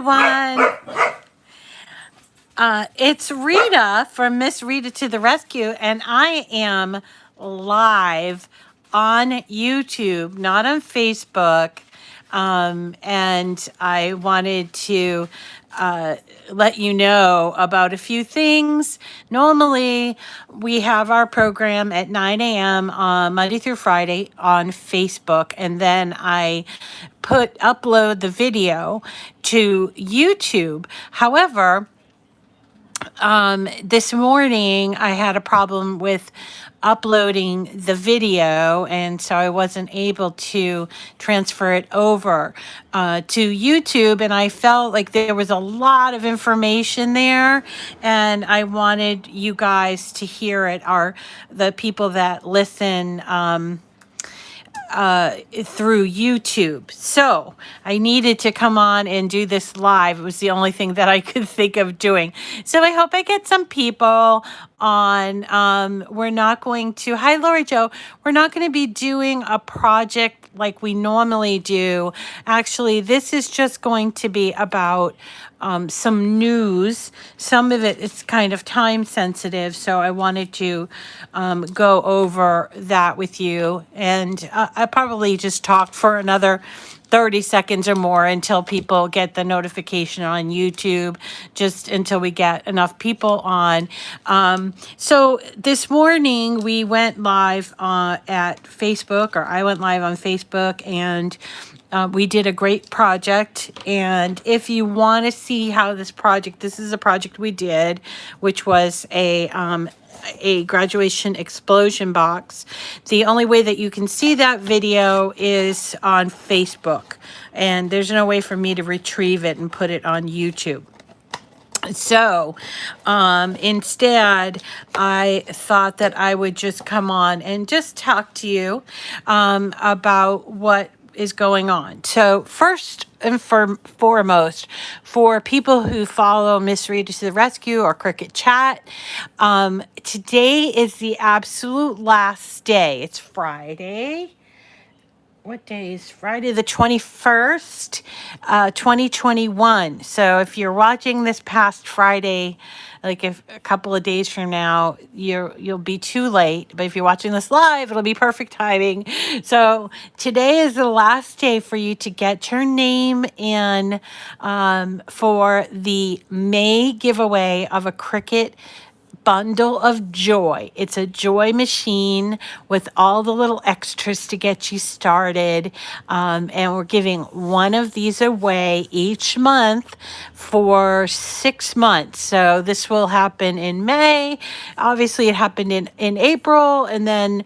Everyone. It's Rita from Miss Rita to the Rescue, and I am live on YouTube, not on Facebook. And I wanted to uh, let you know about a few things. Normally, we have our program at 9 a.m. on Monday through Friday on Facebook, and then I upload the video to YouTube. However, this morning I had a problem with uploading the video, and so I wasn't able to transfer it over to YouTube. And I felt like there was a lot of information there, and I wanted you guys to hear it. The people that listen. Through YouTube. So I needed to come on and do this live. It was the only thing that I could think of doing. So I hope I get some people on. We're not going to, hi, Lori Joe. We're not going to be doing a project like we normally do. Actually, this is just going to be about some news. Some of it is kind of time sensitive, so I wanted to go over that with you. And I probably just talk for another 30 seconds or more until people get the notification on YouTube, just until we get enough people on. So this morning we went live at Facebook, or I went live on Facebook, and we did a great project. And if you want to see how this is a project we did, which was a graduation explosion box. The only way that you can see that video is on Facebook, and there's no way for me to retrieve it and put it on YouTube. So instead, I thought that I would just come on and just talk to you about what is going on. So first and foremost, for people who follow Miss Rita to the Rescue or Cricket Chat, today is the absolute last day. It's Friday. What day is Friday the 21st, 2021. So if you're watching this past Friday, like if a couple of days from now, you'll be too late. But if you're watching this live, it'll be perfect timing. So today is the last day for you to get your name in for the May giveaway of a Cricut bundle of joy. It's a joy machine with all the little extras to get you started. And we're giving one of these away each month for 6 months. So this will happen in May. Obviously, it happened in April, and then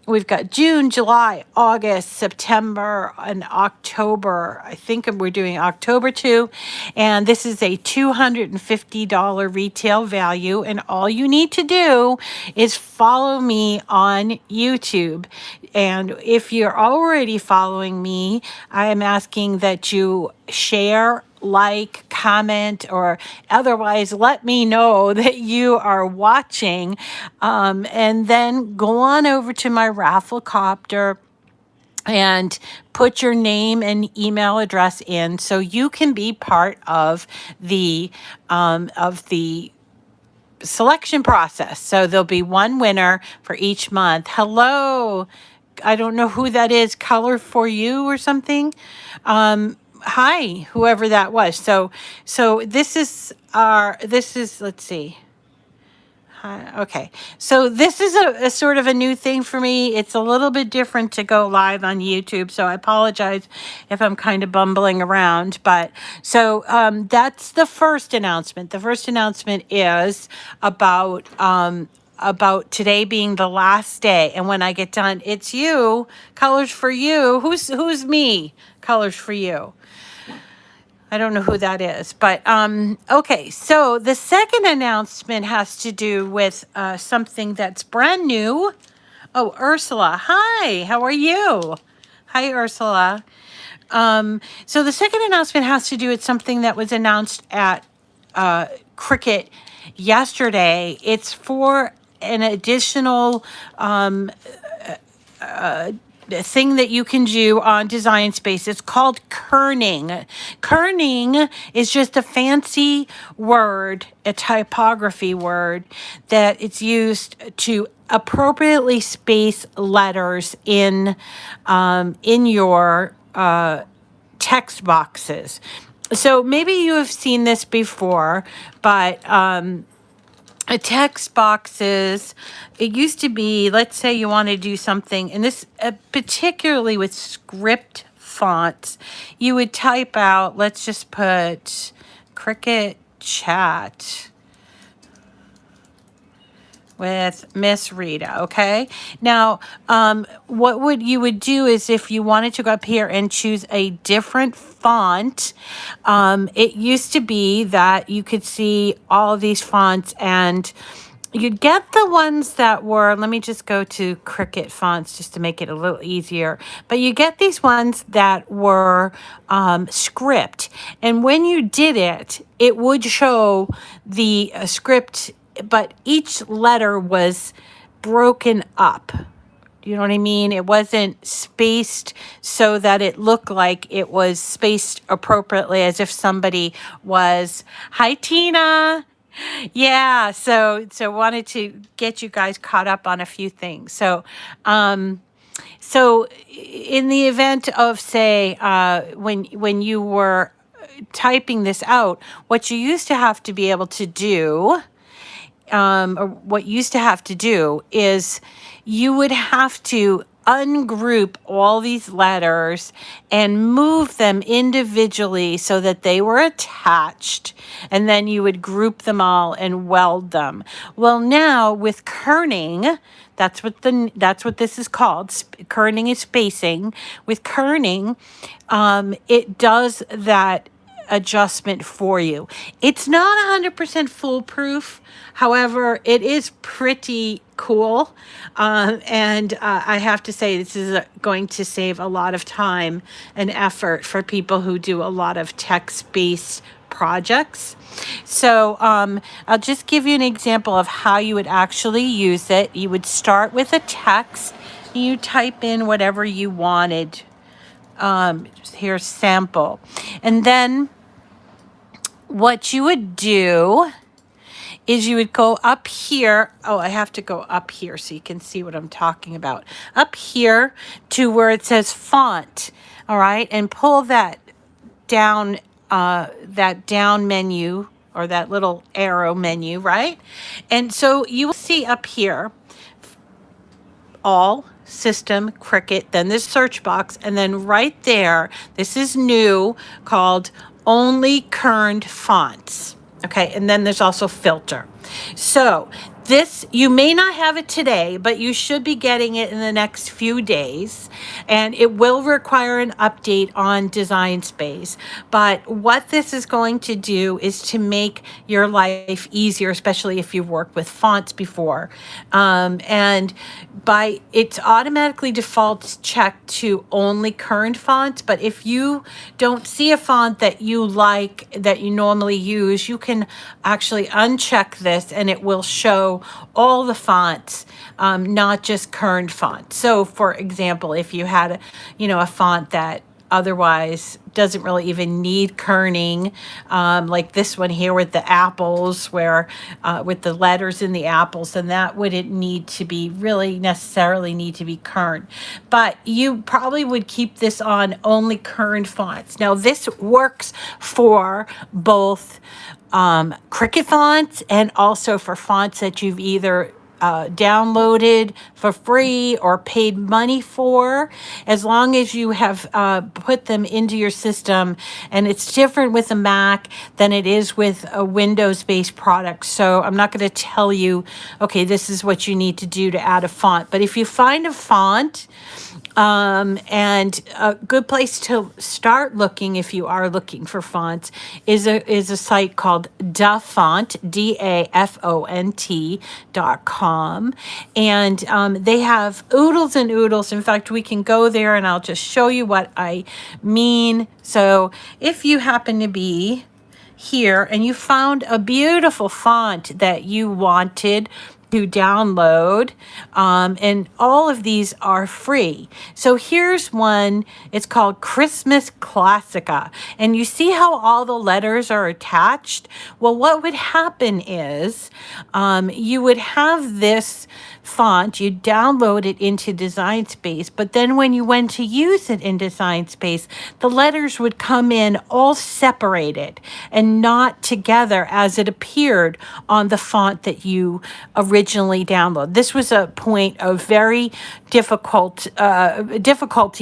we've got June, July, August, September, and October. I think we're doing October too. And this is a $250 retail value. And all you need to do is follow me on YouTube. And if you're already following me, I am asking that you share, like, comment, or otherwise let me know that you are watching. And then go on over to my Rafflecopter and put your name and email address in so you can be part of the selection process. So there'll be one winner for each month. Hello. I don't know who that is, Color for You or something. Hi, whoever that was. So let's see. Okay, so this is a sort of a new thing for me. It's a little bit different to go live on YouTube, so I apologize if I'm kind of bumbling around. But so that's the first announcement. The first announcement is about today being the last day, and when I get done, it's you, Colors for You. Who's me? Colors for You. I don't know who that is, but okay. So the second announcement has to do with something that's brand new. Oh, Ursula. Hi, how are you? Hi, Ursula. So the second announcement has to do with something that was announced at Cricket yesterday. It's for an additional thing that you can do on Design Space. It's called kerning. Kerning is just a fancy word, a typography word that it's used to appropriately space letters in your text boxes. So maybe you have seen this before, but text boxes, it used to be, let's say you want to do something, and this particularly with script fonts, you would type out, let's just put Cricket Chat with Miss Rita, okay? Now, what you would do is if you wanted to go up here and choose a different font, it used to be that you could see all of these fonts and you'd get the ones that were, let me just go to Cricut fonts just to make it a little easier, but you get these ones that were script. And when you did it, it would show the script, but each letter was broken up. You know what I mean? It wasn't spaced so that it looked like it was spaced appropriately, as if somebody was, hi, Tina. Yeah, so wanted to get you guys caught up on a few things. So in the event of, say, when you were typing this out, what you used to have to be able to do, or what you used to have to do is you would have to ungroup all these letters and move them individually so that they were attached, and then you would group them all and weld them. Well, now with kerning, that's what this is called. Kerning is spacing. With kerning, it does that adjustment for you. It's not 100% foolproof. However, it is pretty cool. And I have to say, this is going to save a lot of time and effort for people who do a lot of text-based projects. So I'll just give you an example of how you would actually use it. You would start with a text. You type in whatever you wanted. Here's sample. And then what you would do is you would go up here. Oh, I have to go up here so you can see what I'm talking about. Up here to where it says font, all right? And pull that down menu, or that little arrow menu, right? And so you will see up here, all, system, Cricut, then this search box, and then right there, this is new, called only kerned fonts. Okay, and then there's also filter. So this, you may not have it today, but you should be getting it in the next few days, and it will require an update on Design Space. But what this is going to do is to make your life easier, especially if you've worked with fonts before. And it's automatically defaults checked to only current fonts, but if you don't see a font that you like, that you normally use, you can actually uncheck this and it will show all the fonts, not just current fonts. So for example, if you had a font that otherwise doesn't really even need kerning, like this one here with the apples, where with the letters in the apples, then that wouldn't necessarily need to be kerned. But you probably would keep this on only kerned fonts. Now this works for both Cricut fonts and also for fonts that you've either downloaded for free or paid money for, as long as you have put them into your system. And it's different with a Mac than it is with a Windows-based product. So I'm not going to tell you, okay, this is what you need to do to add a font. But if you find a font, and a good place to start looking, if you are looking for fonts, is a site called Dafont, DAFONT.com. And they have oodles and oodles. In fact, we can go there and I'll just show you what I mean. So if you happen to be here and you found a beautiful font that you wanted to download, and all of these are free. So here's one, it's called Christmas Classica, and you see how all the letters are attached? Well, what would happen is you would have this font, you download it into Design Space, but then when you went to use it in Design Space, the letters would come in all separated and not together as it appeared on the font that you originally downloaded. This was a point of very difficulty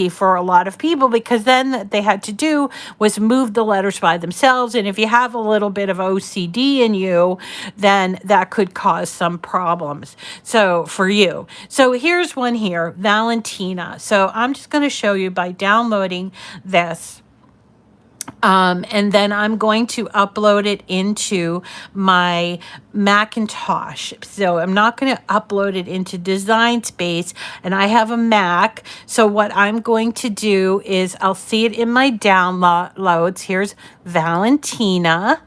for a lot of people, because then what they had to do was move the letters by themselves, and if you have a little bit of OCD in you, then that could cause some problems. So for you. So here's one here, Valentina. So I'm just going to show you by downloading this. And then I'm going to upload it into my Macintosh. So I'm not going to upload it into Design Space, and I have a Mac. So what I'm going to do is I'll see it in my downloads. Here's Valentina,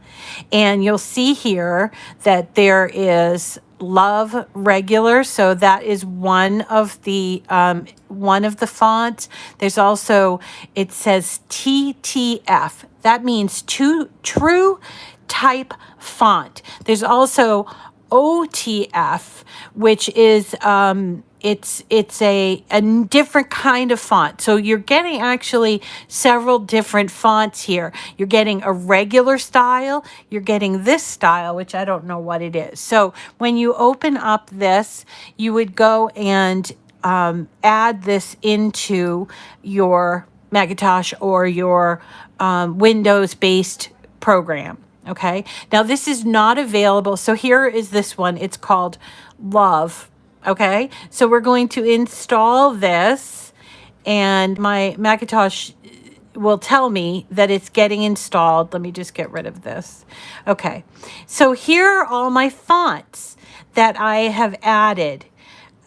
and you'll see here that there is Love Regular, so that is one of the fonts. There's also, it says TTF. That means True Type Font. There's also OTF, which is it's a different kind of font. So you're getting actually several different fonts here. You're getting a regular style, you're getting this style, which I don't know what it is. So when you open up this, you would go and add this into your Macintosh or your Windows-based program. Okay, now this is not available. So here is this one. It's called Love. Okay, so we're going to install this, and my Macintosh will tell me that it's getting installed. Let me just get rid of this. Okay, so here are all my fonts that I have added.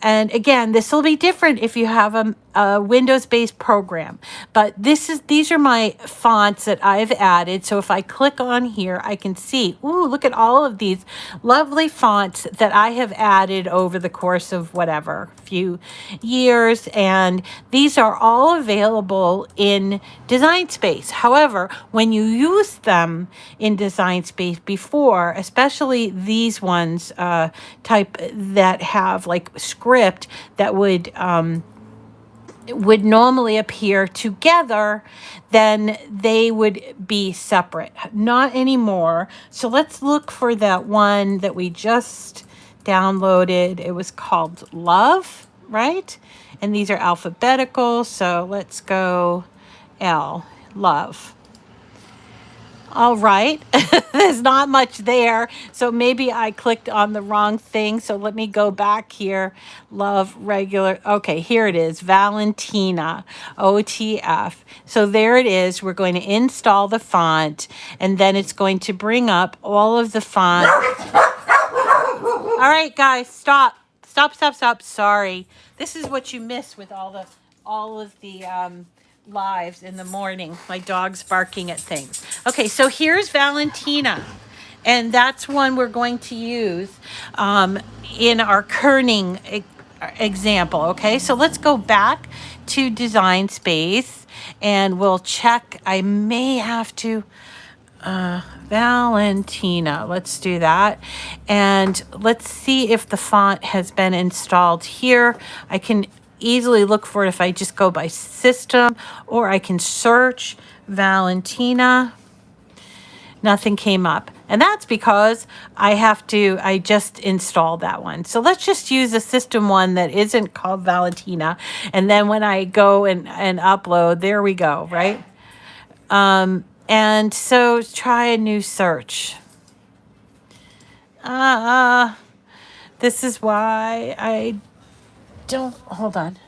And again, this will be different if you have a Windows-based program. But these are my fonts that I've added. So if I click on here, I can see, ooh, look at all of these lovely fonts that I have added over the course of whatever, few years. And these are all available in Design Space. However, when you use them in Design Space before, especially these ones type that have like script that would normally appear together, then they would be separate. Not anymore. So let's look for that one that we just downloaded. It was called Love, right? And these are alphabetical. So let's go L, Love. All right, there's not much there, so maybe I clicked on the wrong thing. So let me go back here. Love Regular. Okay, here it is, Valentina, OTF. So there it is. We're going to install the font, and then it's going to bring up all of the font. All right, guys, stop. Sorry. This is what you miss with all of the lives in the morning. My dog's barking at things. Okay, so here's Valentina, and that's one we're going to use in our kerning example. Okay, so let's go back to Design Space, and we'll check. I may have to Valentina. Let's do that, and let's see if the font has been installed here. I can easily look for it if I just go by system, or I can search Valentina. Nothing came up, and that's because I just installed that one. So let's just use a system one that isn't called Valentina, and then when I go and upload, there we go, right? And so try a new search. This is why I don't, hold on.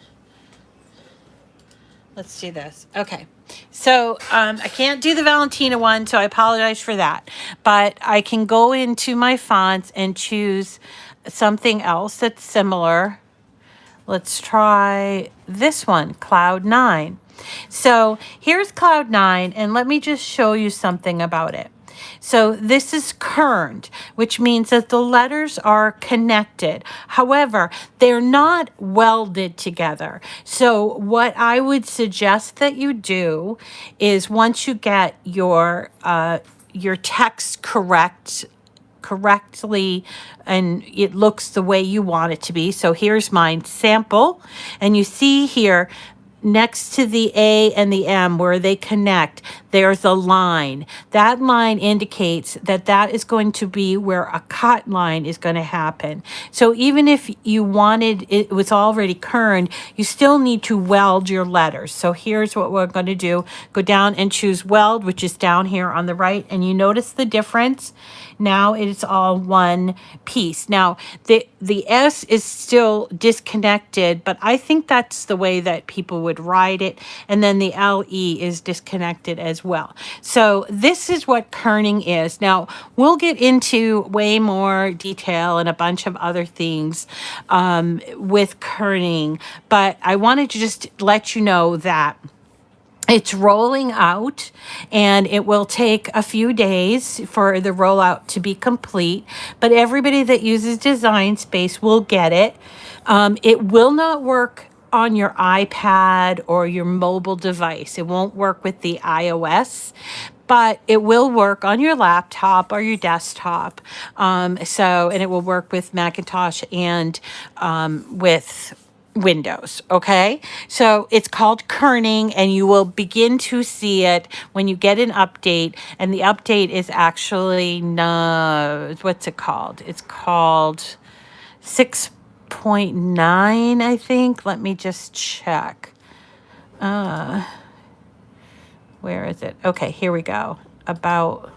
Let's do this. Okay. So I can't do the Valentina one, so I apologize for that. But I can go into my fonts and choose something else that's similar. Let's try this one, Cloud 9. So here's Cloud 9, and let me just show you something about it. So this is kerned, which means that the letters are connected. However, they're not welded together. So what I would suggest that you do is once you get your text correctly and it looks the way you want it to be. So here's mine sample, and you see here next to the A and the M where they connect, there's a line. That line indicates that that is going to be where a cut line is going to happen. So even if you wanted, it was already kerned, you still need to weld your letters. So here's what we're going to do. Go down and choose weld, which is down here on the right, and you notice the difference. Now it's all one piece. Now the S is still disconnected, but I think that's the way that people would write it. And then the LE is disconnected as well. So this is what kerning is. Now we'll get into way more detail and a bunch of other things with kerning, but I wanted to just let you know that it's rolling out, and it will take a few days for the rollout to be complete, but everybody that uses Design Space will get it. It will not work on your iPad or your mobile device. It won't work with the iOS, but it will work on your laptop or your desktop. And it will work with Macintosh and with Windows. Okay. So it's called kerning, and you will begin to see it when you get an update. And the update is actually, no, what's it called? It's called 6.9, I think. Let me just check. Where is it? Okay, here we go. About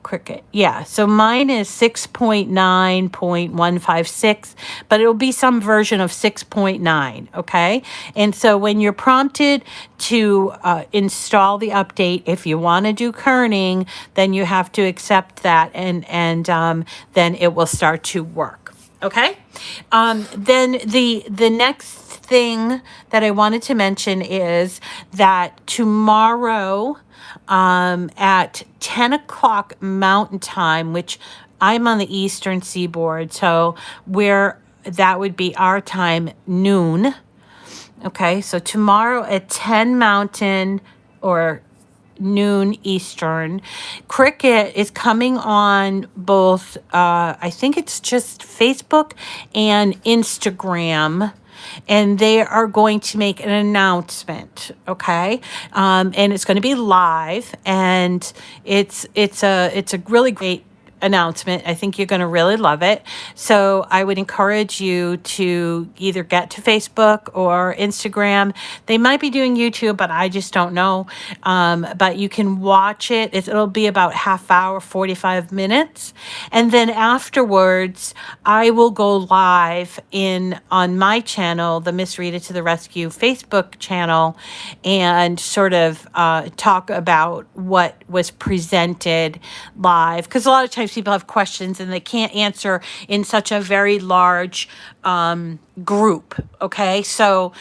Cricut. Yeah, so mine is 6.9.156, but it'll be some version of 6.9, okay? And so when you're prompted to install the update, if you want to do kerning, then you have to accept that, and then it will start to work, okay? Then the next thing that I wanted to mention is that tomorrow, at 10 o'clock Mountain Time, which I'm on the Eastern Seaboard, so that would be our time, noon. Okay, so tomorrow at 10 Mountain or noon Eastern, Cricut is coming on both, I think it's just Facebook and Instagram, and they are going to make an announcement, okay? And it's going to be live, and it's a really great announcement. I think you're going to really love it. So I would encourage you to either get to Facebook or Instagram. They might be doing YouTube, but I just don't know. But you can watch it. It'll be about half hour, 45 minutes. And then afterwards, I will go live on my channel, the Miss Rita to the Rescue Facebook channel, and sort of talk about what was presented live. Because a lot of times people have questions and they can't answer in such a very large group. Okay, so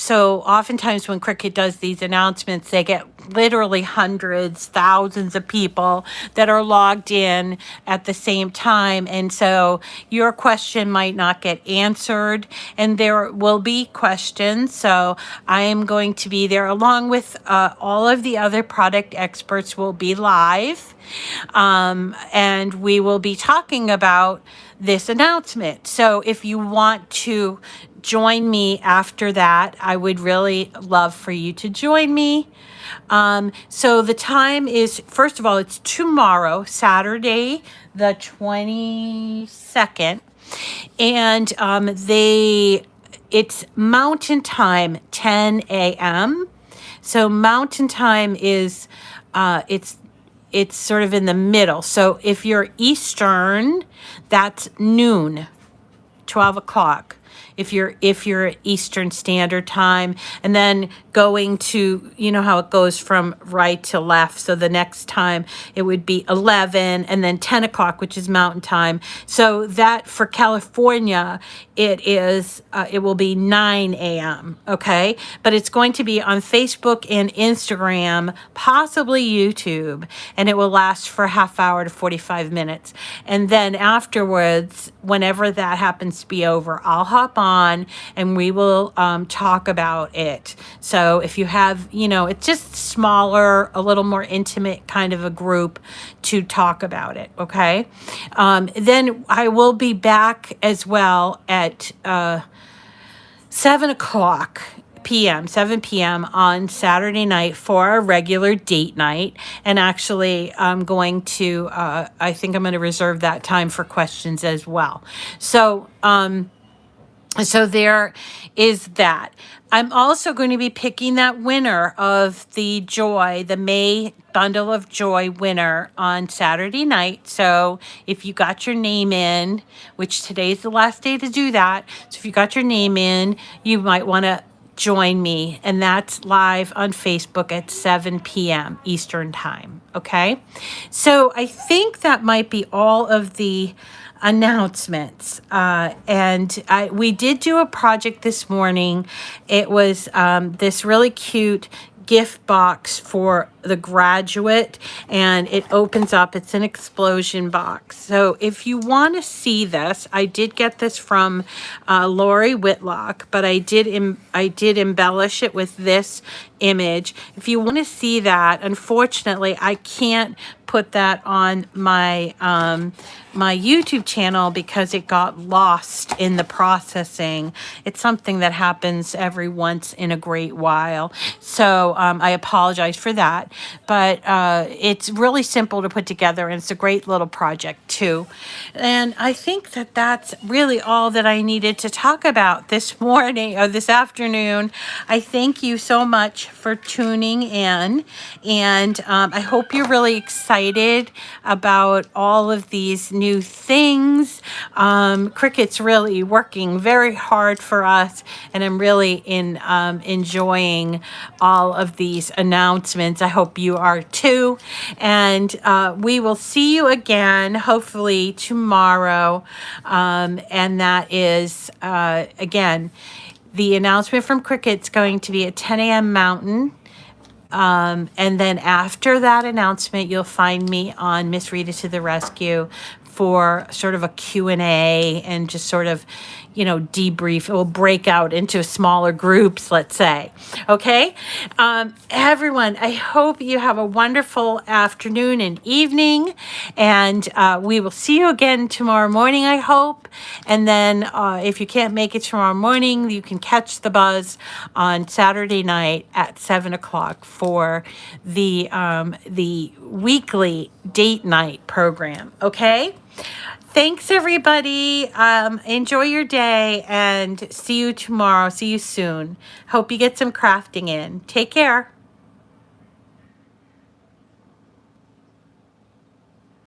oftentimes when Cricut does these announcements, they get literally hundreds, thousands of people that are logged in at the same time, and so your question might not get answered, and there will be questions. So I am going to be there along with all of the other product experts will be live, and we will be talking about this announcement. So if you want to join me after that, I would really love for you to join me. So the time is, first of all, it's tomorrow, Saturday, the 22nd, and it's Mountain Time, 10 a.m. So Mountain Time is, it's sort of in the middle. So if you're Eastern, that's noon, 12 o'clock. If you're Eastern Standard Time, and then going to, you know how it goes from right to left. So the next time it would be 11 and then 10 o'clock, which is mountain time. So that for California, it will be 9 a.m. Okay. But it's going to be on Facebook and Instagram, possibly YouTube, and it will last for a half hour to 45 minutes. And then afterwards, whenever that happens to be over, I'll hop on and we will talk about it. So if you have, it's just smaller, a little more intimate kind of a group to talk about it. Okay. Then I will be back as well at 7 o'clock p.m., 7 p.m. on Saturday night for a regular date night. And actually, I think I'm going to reserve that time for questions as well. So there is that. I'm also going to be picking that winner of the May Bundle of Joy winner on Saturday night. So if you got your name in, which today's the last day to do that. So if you got your name in, you might want to join me. And that's live on Facebook at 7 p.m. Eastern Time. Okay. So I think that might be all of the announcements. We did do a project this morning. It was this really cute gift box for the graduate, and it opens up. It's an explosion box. So if you want to see this, I did get this from Lori Whitlock, but I did embellish it with this image. If you want to see that, unfortunately, I can't put that on my my YouTube channel because it got lost in the processing. It's something that happens every once in a great while. So I apologize for that. But it's really simple to put together, and it's a great little project too. And I think that that's really all that I needed to talk about this morning or this afternoon. I thank you so much for tuning in, and I hope you're really excited about all of these new things. Cricket's really working very hard for us, and I'm really enjoying all of these announcements. I hope you are too, and we will see you again hopefully tomorrow, and that is again, the announcement from Cricket's going to be at 10 a.m. Mountain. And then after that announcement, you'll find me on Miss Rita to the Rescue for sort of a Q&A and just sort of, debrief. It will break out into smaller groups, let's say. Okay? Everyone, I hope you have a wonderful afternoon and evening. And we will see you again tomorrow morning, I hope. And then if you can't make it tomorrow morning, you can catch the buzz on Saturday night at 7 o'clock for the weekly date night program. Okay? Thanks, everybody. Enjoy your day and see you tomorrow. See you soon. Hope you get some crafting in. Take care.